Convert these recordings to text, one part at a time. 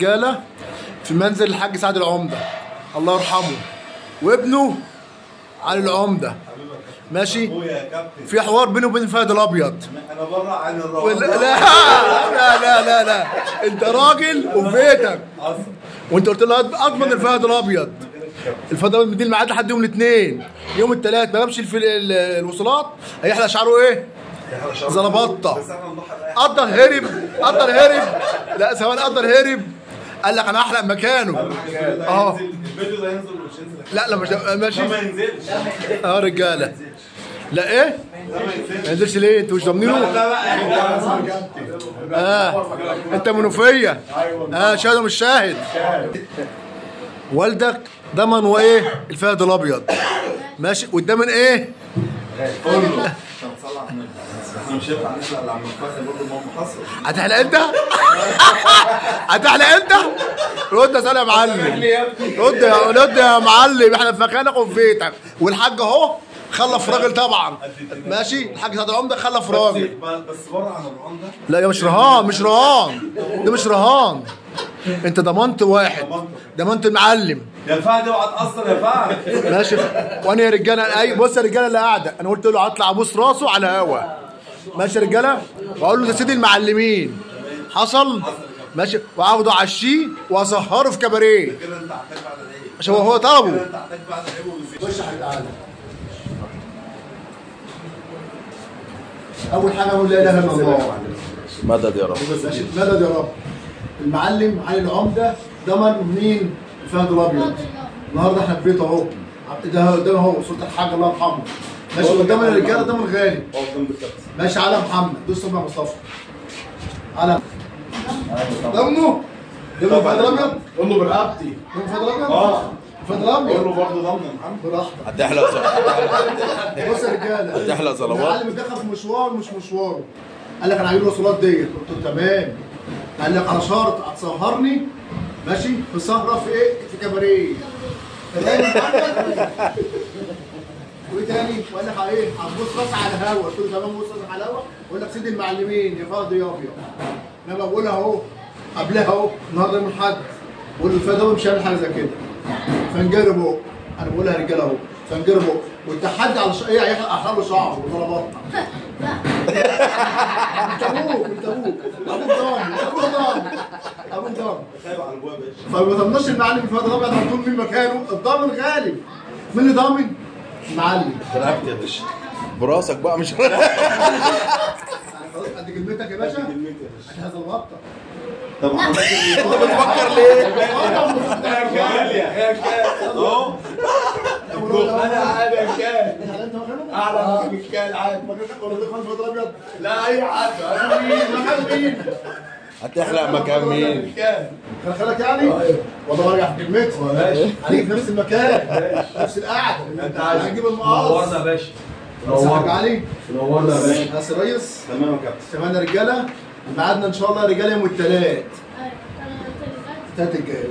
رجاله في منزل الحاج سعد العمده الله يرحمه وابنه علي العمده. ماشي. في حوار بينه وبين فهد الابيض. انا بره عن الراجل. لا لا لا لا لا انت راجل وفي بيتك وانت قلت له اضمن الفهد الابيض. الفهد الابيض مدين الميعاد لحد يوم الاثنين. يوم الثلاث ما جابش الوصولات هيحلق شعره ايه؟ زلبطه. قدر هرب قدر هرب. لا ثواني قدر هرب قال لك انا احلق مكانه. الفيديو ده ينزل ولا مش ينزل؟ لا مش ماشي. ما ينزلش. رجاله. لا ايه؟ ما ينزلش ليه؟ انتوا مش ضامنينه؟ انت منوفيه. شاهد ومش شاهد. والدك ضمن وايه؟ الفهد الابيض. ماشي. والضمن ايه؟ مش هينفع نسال عم الفخر برضه ما هو محصل. هتحلق انت؟ هتحلق انت؟ رد اسال يا معلم. رد يا معلم. احنا في مكانك وفي بيتك والحاج اهو خلف راجل طبعا. ماشي. الحاج سعد العمده خلف راجل. بس بره عن الرهان ده. لا يا مش رهان. مش رهان. ده مش رهان. انت ضمنت واحد. ضمنت المعلم. يا فهد اوعى تقصر يا فهد. ماشي. وانا يا رجاله بص يا رجاله اللي قاعده انا قلت له هطلع ابوس راسه على هوا. ماشي يا رجاله. واقول له ده سيد المعلمين. حصل. ماشي. واخده عشيه واسهره في كباريه. كده انت هتحتاج بعد العيد. عشان هو طلبه. كده انت هتحتاج بعد العيد. خش يا حبيبي تعالى. اول حاجه اقول لا اله الا الله. مدد يا رب. ماشي. مدد يا رب. المعلم علي العمده ضمن مين؟ الفهد الابيض. النهارده احنا في بيته اهو. ده قدام اهو صوره الحاج الله يرحمه. ماشي. قدام الرجاله ضمن غالي. ماشي. على محمد. دوس صبع مصطفى. على دمه الفهد الابيض. قول له برقبتي. الفهد الابيض. الفهد قول الابيض. له برضه ضمن يا محمد. براحتك. هتحلق بص يا رجاله. هتحلق زلوات. المعلم دخل في مشوار مش مشواره. قال لك انا هجيب الوصولات ديت. قلت له تمام. قال لك على شرط هتسهرني ماشي في سهره في ايه؟ في كباريه. تمام يا محمد؟ وايه تاني؟ وقال لك على ايه؟ هتبص راسي على الهوا. قلت له تمام بص راسي على الهوا. بقول لك سيد المعلمين يا فهد يا ابيض. انا بقولها اهو قبلها اهو النهارده يوم الاحد. بقول له الفهد مش هيعمل حاجه زي كده. فنجرب اهو. انا بقولها يا رجاله اهو. فنجرب اهو. والتحدي على ايه هيحلق له شعره وطلبات. انت ابوك ابوك ضامن ابوك ضامن. خايف على الابواب يا باشا. فما ضمناش المعلم الفهد الابيض هتقول مين مكانه؟ الضامن غالب. مين اللي ضامن؟ المعلم. برقبتي يا باشا. براسك بقى مش يعني خلاص قد كلمتك يا باشا؟ قد كلمتي يا باشا. عشان هذا الغطا. طب حضرتك انت بتفكر ليه؟ يا كال اهو. انا عادي يا كال. انت مكانه؟ اعلى من الكال عادي. مكانك ولا دخل الفهد الابيض؟ لا اي حد. مكان مين؟ هتحلق مكان مين؟ خلك يعني؟ والله برجع في كلمتي. ماشي. هنيجي في نفس المكان. نفس القعده. انت عايز هنجيب المقص. نورنا يا باشا. نورنا علي. نورنا يا باشا. بس يا ريس. تمام يا كابتن. تمام يا رجاله. ميعادنا ان شاء الله يا رجاله يوم الثلاث. الثلاث الجاي.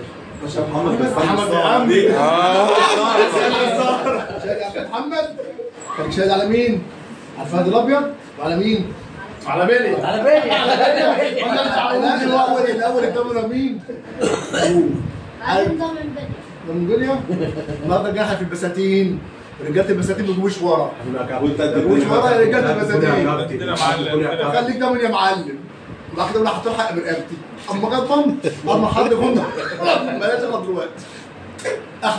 باشا محمد محمد عمي. محمد كان شاهد على مين؟ على الفهد الابيض وعلى مين؟ على بالي. على بالي. الاول الضمن مين؟ من دنيا. النهارده جاي في البساتين. رجاله البساتين ما بيجوش ورا. وانت ما بيجوش ورا يا رجاله البساتين. يا معلم. خليك ضامن يا معلم. بعد كده هتلحق برقبتي. اما جت ضمن اما حد كنا بلاش اغلط دلوقتي. احنا